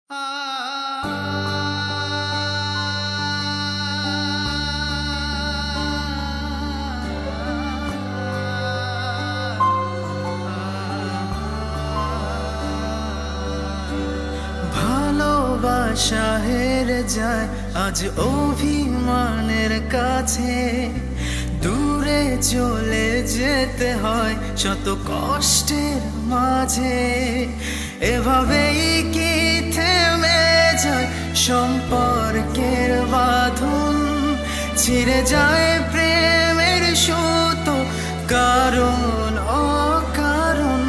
ভালোবাসা হেরে যায় আজ অভিমানের কাছে, দূরে চলে যেতে হয় শত কষ্টের মাঝে। এভাবেই কি থেমে যায় সম্পর্কের বাঁধন, ছিঁড়ে যায় প্রেমের সুতো কারণ অকারণ।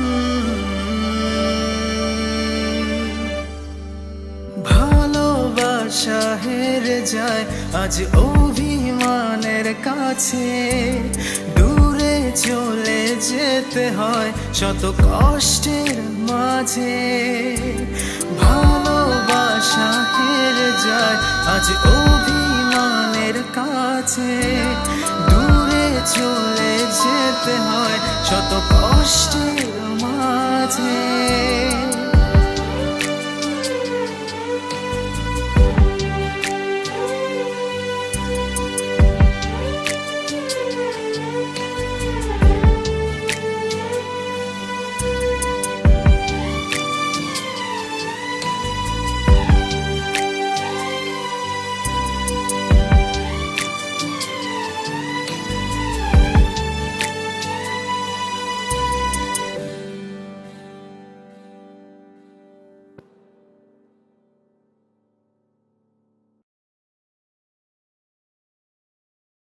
ভালোবাসা হেরে যায় আজ অভিমানের কাছে, দূরে চলে যেতে হয় শত কষ্টের মাঝে। ভালোবাসা হেরে যায় আজ অভিমানের কাছে, দূরে চলে যেতে হয় শত কষ্টের